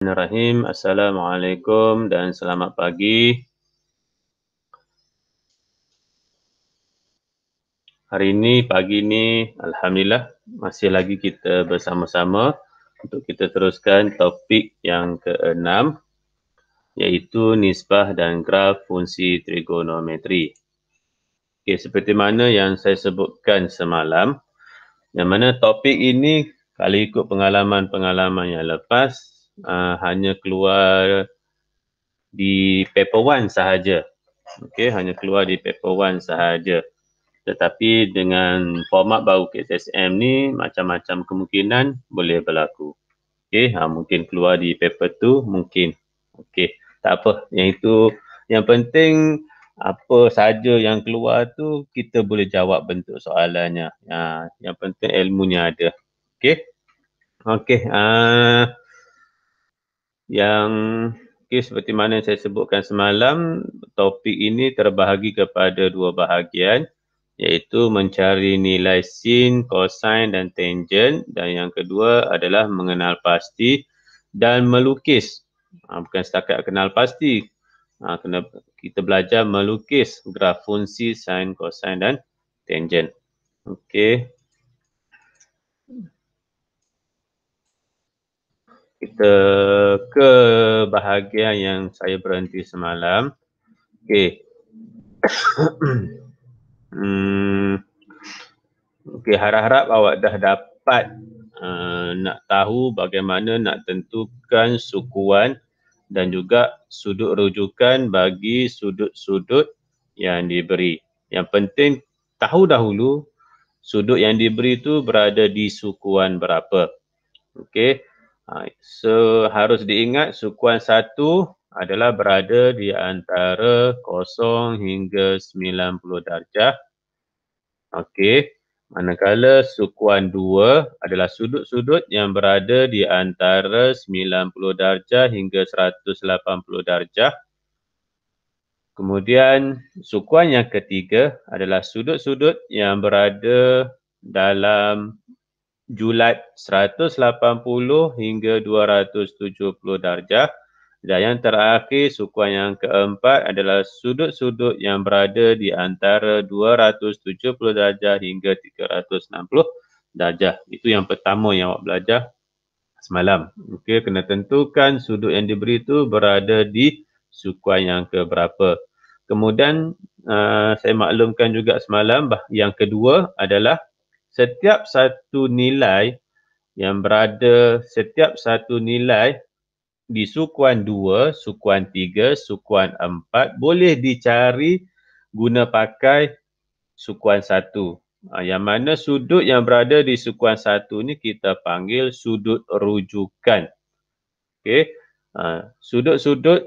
Bismillahirrahmanirrahim. Assalamualaikum dan selamat pagi. Hari ini, pagi ini, Alhamdulillah, masih lagi kita bersama-sama untuk kita teruskan topik yang ke-6, iaitu nisbah dan graf fungsi trigonometri. Okey, seperti mana yang saya sebutkan semalam, yang mana topik ini, kalau ikut pengalaman-pengalaman yang lepas, hanya keluar di paper 1 sahaja. Okey, hanya keluar di paper 1 sahaja. Tetapi dengan format baru KSSM ni, macam-macam kemungkinan boleh berlaku. Okey, mungkin keluar di paper 2, mungkin. Okey, tak apa. Yang itu, yang penting apa saja yang keluar tu kita boleh jawab bentuk soalannya. Yang penting ilmunya ada. Okey. Okey, yang seperti mana saya sebutkan semalam, topik ini terbahagi kepada dua bahagian, iaitu mencari nilai sin, cosine dan tangent, dan yang kedua adalah mengenal pasti dan melukis. Bukan setakat kenal pasti, kita belajar melukis graf fungsi sin, cosine dan tangent. Okey. Kita ke bahagian yang saya berhenti semalam. Okey. Okey, harap-harap awak dah dapat nak tahu bagaimana nak tentukan sukuan dan juga sudut rujukan bagi sudut-sudut yang diberi. Yang penting tahu dahulu sudut yang diberi itu berada di sukuan berapa. Okey. So harus diingat sukuan 1 adalah berada di antara 0 hingga 90 darjah. Okey. Manakala sukuan 2 adalah sudut-sudut yang berada di antara 90 darjah hingga 180 darjah. Kemudian sukuan yang ketiga adalah sudut-sudut yang berada dalam julat 180 hingga 270 darjah. Dan yang terakhir, sukuan yang keempat adalah sudut-sudut yang berada di antara 270 darjah hingga 360 darjah. Itu yang pertama yang awak belajar semalam. Okey, kena tentukan sudut yang diberi itu berada di sukuan yang keberapa. Kemudian saya maklumkan juga semalam yang kedua adalah setiap satu nilai di sukuan 2, sukuan 3, sukuan 4 boleh dicari guna pakai sukuan 1. Yang mana sudut yang berada di sukuan 1 ni kita panggil sudut rujukan. Okey. Sudut-sudut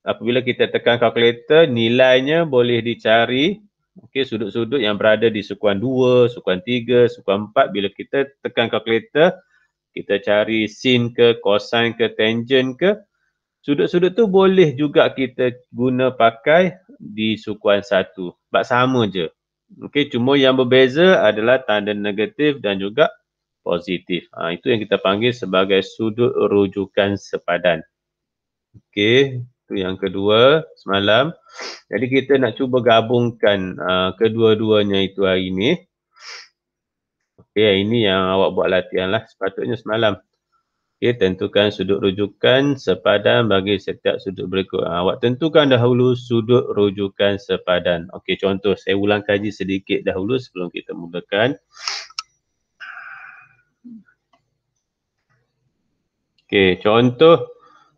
apabila kita tekan kalkulator, nilainya boleh dicari. Okey, sudut-sudut yang berada di sukuan 2, sukuan 3, sukuan 4, bila kita tekan kalkulator, kita cari sin ke, cosine ke, tangent ke, sudut-sudut tu boleh juga kita guna pakai di sukuan 1. Sebab sama je. Okey, cuma yang berbeza adalah tanda negatif dan juga positif. Itu yang kita panggil sebagai sudut rujukan sepadan. Okey, itu yang kedua semalam. Jadi kita nak cuba gabungkan kedua-duanya itu hari ini. Okey, ini yang awak buat latihan lah sepatutnya semalam. Okey, tentukan sudut rujukan sepadan bagi setiap sudut berikut. Awak tentukan dahulu sudut rujukan sepadan. Okey, contoh saya ulang kaji sedikit dahulu sebelum kita mulakan. Okey, contoh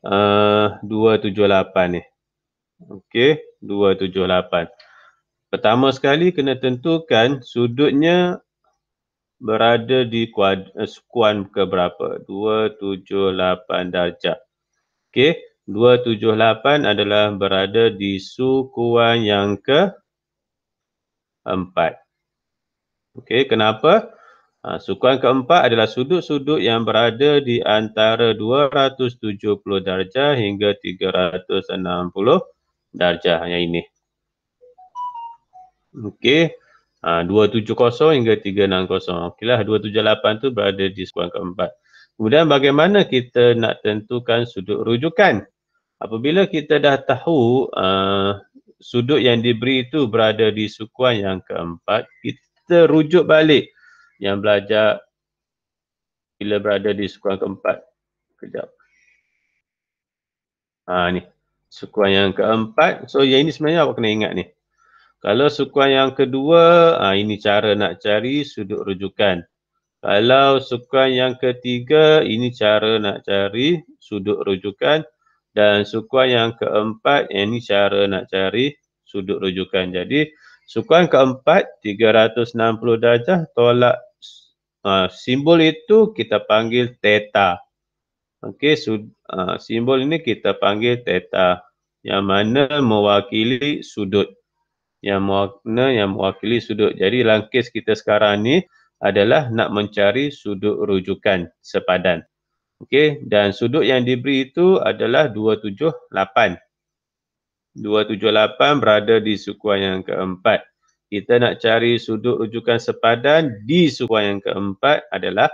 278 ni. Okey, 278. Pertama sekali kena tentukan sudutnya berada di sukuan keberapa? 278 darjah. Okey, 278 adalah berada di sukuan yang keempat. Okey, kenapa? Sukuan keempat adalah sudut-sudut yang berada di antara 270 darjah hingga 360 darjah yang ini. Okey. 270 hingga 360. Okeylah, 278 tu berada di sukuan keempat. Kemudian bagaimana kita nak tentukan sudut rujukan? Apabila kita dah tahu sudut yang diberi itu berada di sukuan yang keempat, kita rujuk balik yang belajar bila berada di sukuan keempat. Kejap. Ni. Sukuan yang keempat. So yang ini sebenarnya awak kena ingat ni. Kalau sukuan yang kedua, ini cara nak cari sudut rujukan. Kalau sukuan yang ketiga, ini cara nak cari sudut rujukan. Dan sukuan yang keempat, ini cara nak cari sudut rujukan. Jadi, sukuan keempat, 360 darjah tolak simbol itu kita panggil theta. Okey, simbol ini kita panggil theta. Yang mana mewakili sudut. Yang mewakili sudut. Jadi, dalam kes kita sekarang ni, adalah nak mencari sudut rujukan sepadan. Okey, dan sudut yang diberi itu adalah 278. 278 berada di sukuan yang keempat. Kita nak cari sudut rujukan sepadan di sukuan yang keempat adalah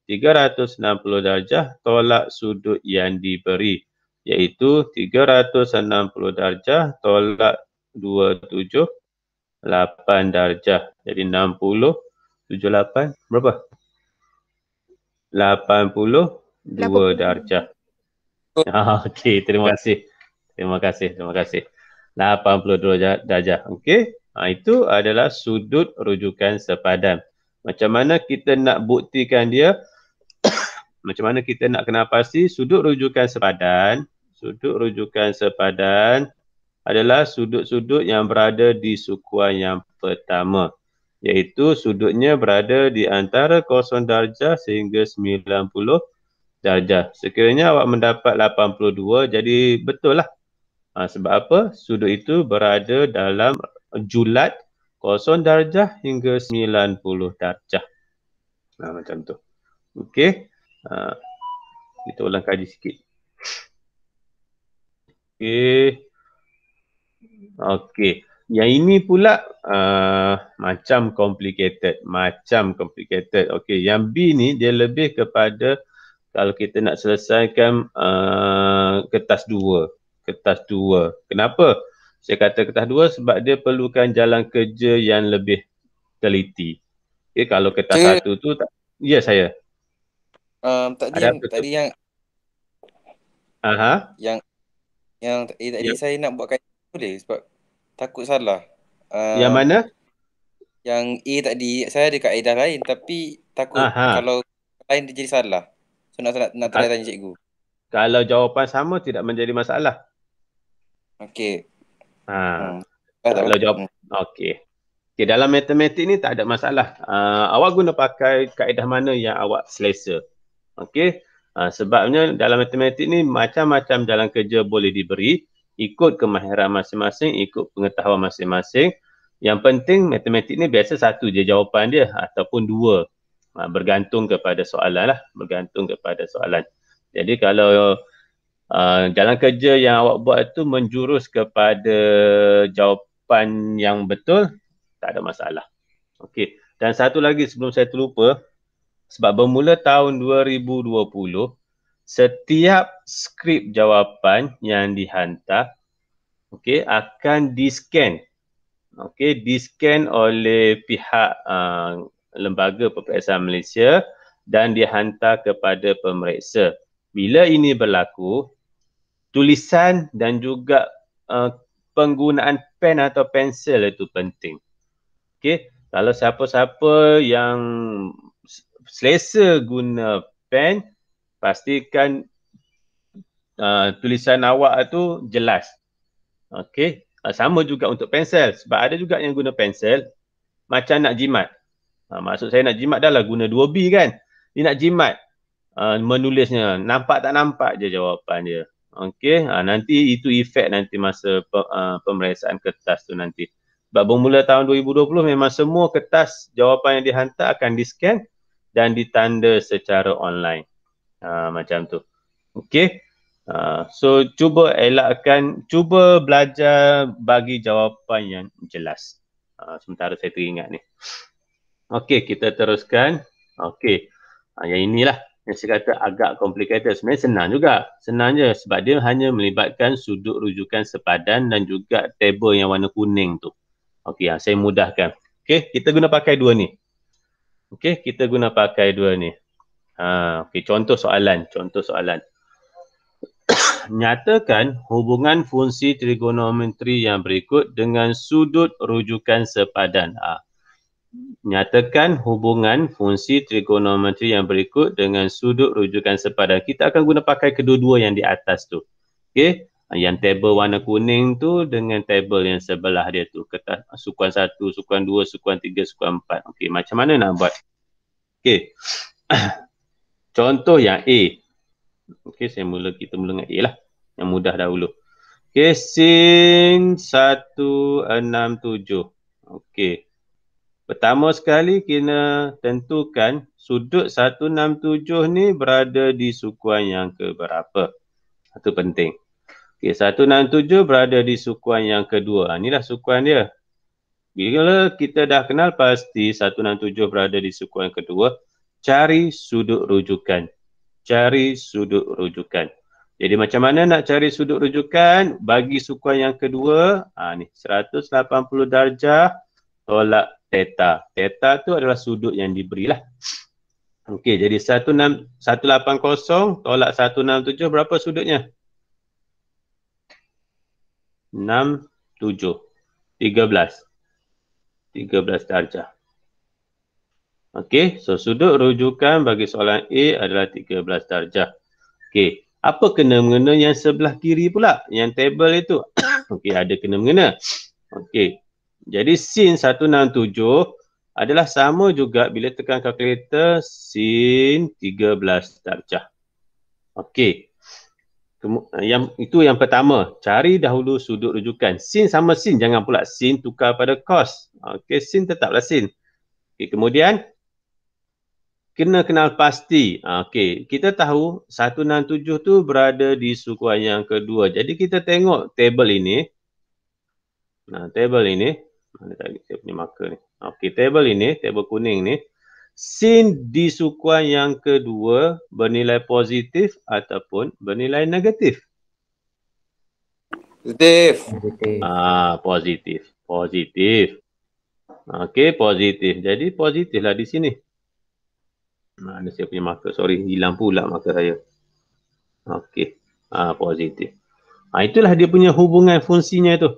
360 darjah tolak sudut yang diberi, iaitu 360 darjah tolak 278 darjah. Jadi 60 78 berapa? 82 darjah. Okey, terima kasih. Terima kasih. 82 darjah. Okey. Itu adalah sudut rujukan sepadan. Macam mana kita nak buktikan dia? Macam mana kita nak kenal pasti sudut rujukan sepadan? Sudut rujukan sepadan adalah sudut-sudut yang berada di sukuan yang pertama, iaitu sudutnya berada di antara 0 darjah sehingga 90 darjah. Sekiranya awak mendapat 82, jadi betul lah. Sebab apa? Sudut itu berada dalam julat 0 darjah hingga 90 darjah. Macam tu. Okey. Kita ulang kaji sikit. Okey. Yang ini pula macam complicated. Okey, yang B ni dia lebih kepada kalau kita nak selesaikan kertas 2. Kenapa? Saya kata kertas 2 sebab dia perlukan jalan kerja yang lebih teliti. Okey, kalau kertas 1 tu tak. Ya, saya. Tadi Ya. saya nak buat kaedah boleh sebab takut salah. Yang mana? Yang A tadi saya ada kaedah lain tapi takut kalau lain dia jadi salah. So nak try tanya cikgu. Kalau jawapan sama tidak menjadi masalah. Okey. Kalau jawab okey. Okey, dalam matematik ni tak ada masalah. Awak guna pakai kaedah mana yang awak selesa. Okey. Sebabnya dalam matematik ni macam-macam jalan kerja boleh diberi, ikut kemahiran masing-masing, ikut pengetahuan masing-masing. Yang penting matematik ni biasa satu je jawapan dia ataupun dua. Bergantung kepada soalan lah. Jadi kalau jalan kerja yang awak buat itu menjurus kepada jawapan yang betul, tak ada masalah. Okey. Dan satu lagi sebelum saya terlupa, sebab bermula tahun 2020, setiap skrip jawapan yang dihantar akan di-scan. Di-scan oleh pihak Lembaga Peperiksaan Malaysia dan dihantar kepada pemeriksa. Bila ini berlaku, tulisan dan juga penggunaan pen atau pensel itu penting. Okey, kalau siapa-siapa yang selesa guna pen, pastikan tulisan awak tu jelas. Okey, sama juga untuk pensel sebab ada juga yang guna pensel macam nak jimat. Maksud saya nak jimat dah lah guna 2B kan. Dia nak jimat menulisnya, nampak tak nampak je jawapan dia. Okey, nanti itu efek nanti masa pemeriksaan kertas tu nanti. Sebab bermula tahun 2020 memang semua kertas jawapan yang dihantar akan di-scan dan ditanda secara online. Macam tu. Okey. So cuba belajar bagi jawapan yang jelas. Sementara saya teringat ni. Okey, kita teruskan. Okey. Yang inilah yang saya kata agak complicated. Sebenarnya senang juga. Senang je sebab dia hanya melibatkan sudut rujukan sepadan dan juga tabel yang warna kuning tu. Okey, saya mudahkan. Okey, kita guna pakai dua ni. Okey, kita guna pakai dua ni. Okey, contoh soalan. Nyatakan hubungan fungsi trigonometri yang berikut dengan sudut rujukan sepadan. Nyatakan hubungan fungsi trigonometri yang berikut dengan sudut rujukan sepadan. Kita akan guna pakai kedua-dua yang di atas tu. Okey, yang tabel warna kuning tu dengan tabel yang sebelah dia tu. Kata sukuan 1, sukuan 2, sukuan 3, sukuan 4. Okey, macam mana nak buat? Okey. Contoh yang A. Okey, kita mula dengan A lah. Yang mudah dahulu. Okey, sin 167. Okey. Pertama sekali kena tentukan sudut 167 ni berada di sukuan yang keberapa. Itu penting. Okey, 167 berada di sukuan yang kedua. Inilah sukuan dia. Bila kita dah kenal pasti 167 berada di sukuan yang kedua, cari sudut rujukan. Jadi macam mana nak cari sudut rujukan? Bagi sukuan yang kedua, ni 180 darjah tolak theta. Theta tu adalah sudut yang diberilah. Okey, jadi 180 tolak 167 berapa sudutnya? 67. 13 darjah. Okey, so sudut rujukan bagi soalan A adalah 13 darjah. Okey, apa kena-mengena yang sebelah kiri pula? Yang tabel itu. Okey, ada kena-mengena. Okey, jadi sin 167 adalah sama juga bila tekan kalkulator sin 13 darjah. Okey. Itu yang pertama, cari dahulu sudut rujukan. Sin sama sin, jangan pula sin tukar pada cos. Okey, sin tetaplah sin. Okey, kemudian kena kenal pasti. Okey, kita tahu 167 tu berada di sukuan yang kedua. Jadi kita tengok tabel ini. Tabel ini, mana tadi saya punya marker ni. Okey, tabel ini, tabel kuning ni, sin di sukuan yang kedua bernilai positif ataupun bernilai negatif. Positif. Okey, positif. Jadi positif lah di sini. Ada saya punya marker, sorry, hilang pula marker saya. Okey, positif. Itulah dia punya hubungan fungsinya tu.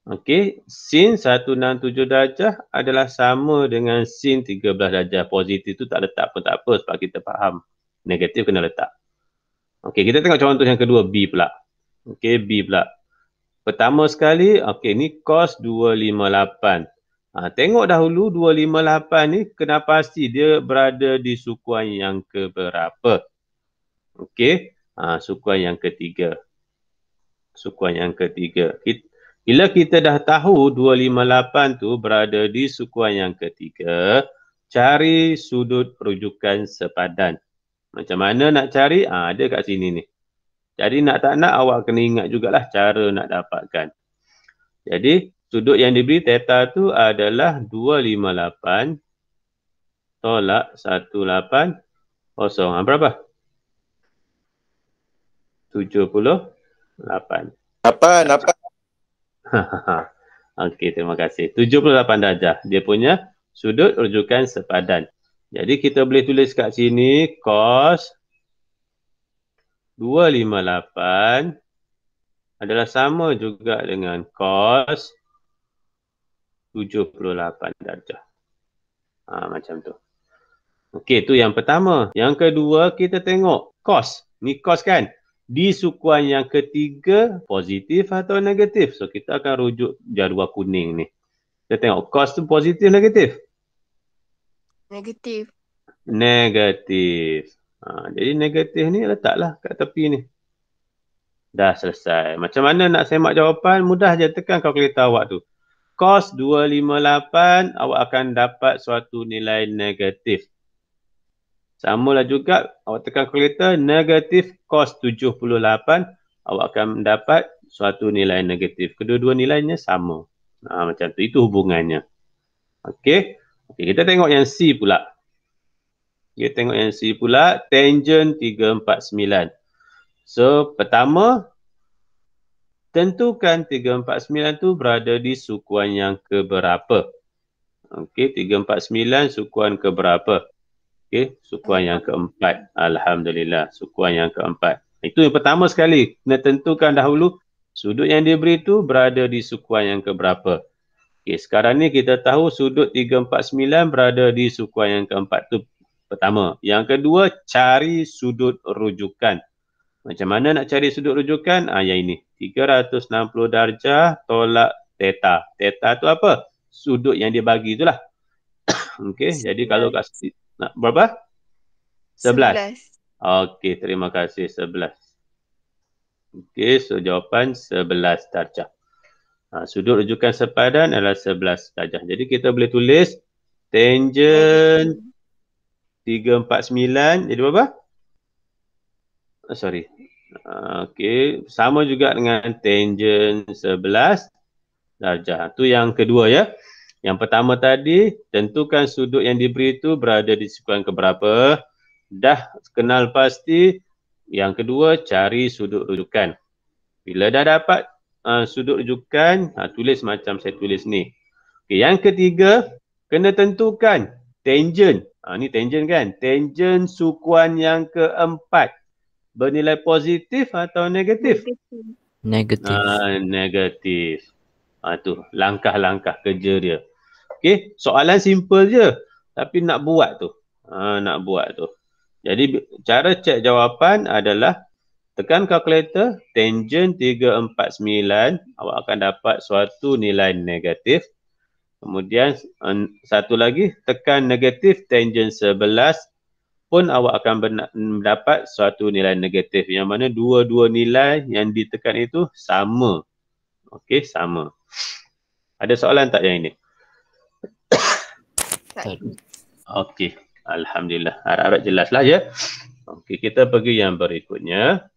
Okey, sin 167 darjah adalah sama dengan sin 13 darjah. Positif tu tak letak pun tak apa sebab kita faham. Negatif kena letak. Okey, kita tengok contoh yang kedua, B pula. Okey, B pula. Pertama sekali, okey, ni cos 258. Tengok dahulu 258 ni kena pasti dia berada di sukuan yang keberapa. Okey, sukuan yang ketiga. Bila kita dah tahu 258 tu berada di sukuan yang ketiga, cari sudut rujukan sepadan. Macam mana nak cari? Ada kat sini ni. Jadi nak tak nak awak kena ingat jugalah cara nak dapatkan. Jadi sudut yang diberi theta tu adalah 258 tolak 180. Berapa? 78. Apa? Okey, terima kasih. 78 darjah. Dia punya sudut rujukan sepadan. Jadi kita boleh tulis kat sini cos 258 adalah sama juga dengan cos 78 darjah. Macam tu. Okey, tu yang pertama. Yang kedua, kita tengok cos. Ni cos kan? Di sukuan yang ketiga, positif atau negatif? So, kita akan rujuk jadual kuning ni. Kita tengok cos tu positif, negatif? Negatif. Jadi negatif ni letaklah kat tepi ni. Dah selesai. Macam mana nak semak jawapan? Mudah je, tekan kalkulator awak tu. Cos 258, awak akan dapat suatu nilai negatif. Samalah juga, awak tekan kalkulator, negatif cos 78, awak akan mendapat suatu nilai negatif. Kedua-dua nilainya sama. Macam tu, itu hubungannya. Okey, kita tengok yang C pula. Kita tengok yang C pula, tangent 349. So, pertama, tentukan 349 tu berada di sukuan yang keberapa. Okey, 349 sukuan keberapa? Okey, sukuan yang keempat. Alhamdulillah, sukuan yang keempat. Itu yang pertama sekali. Kena tentukan dahulu sudut yang diberi tu berada di sukuan yang keberapa. Okey, sekarang ni kita tahu sudut 349 berada di sukuan yang keempat tu pertama. Yang kedua, cari sudut rujukan. Macam mana nak cari sudut rujukan? Yang ini. 360 darjah tolak theta. Theta tu apa? Sudut yang dia bagi itulah. Okey, jadi kalau kat nak berapa? 11. Okey, terima kasih, 11. Okey, so jawapan 11 darjah. Sudut rujukan sepadan adalah 11 darjah. Jadi kita boleh tulis tangent 349 jadi berapa? Sorry. Okey, sama juga dengan tangent 11 darjah. Itu yang kedua ya. Yang pertama tadi, tentukan sudut yang diberi itu berada di sukuan keberapa. Dah kenal pasti. Yang kedua, cari sudut rujukan. Bila dah dapat sudut rujukan, tulis macam saya tulis ni. Okay, yang ketiga, kena tentukan tangent. Ni tangent kan? Tangent sukuan yang keempat. Bernilai positif atau negatif? Negatif. Negatif. Tu langkah-langkah kerja dia. Okey, soalan simple je. Tapi nak buat tu. Nak buat tu. Jadi cara cek jawapan adalah tekan kalkulator, tangent 349, awak akan dapat suatu nilai negatif. Kemudian satu lagi, tekan negatif tangent 11 pun awak akan mendapat suatu nilai negatif. Yang mana dua-dua nilai yang ditekan itu sama. Okey, sama. Ada soalan tak yang ini? Okey, alhamdulillah. Harap-harap jelaslah ya. Okey, kita pergi yang berikutnya.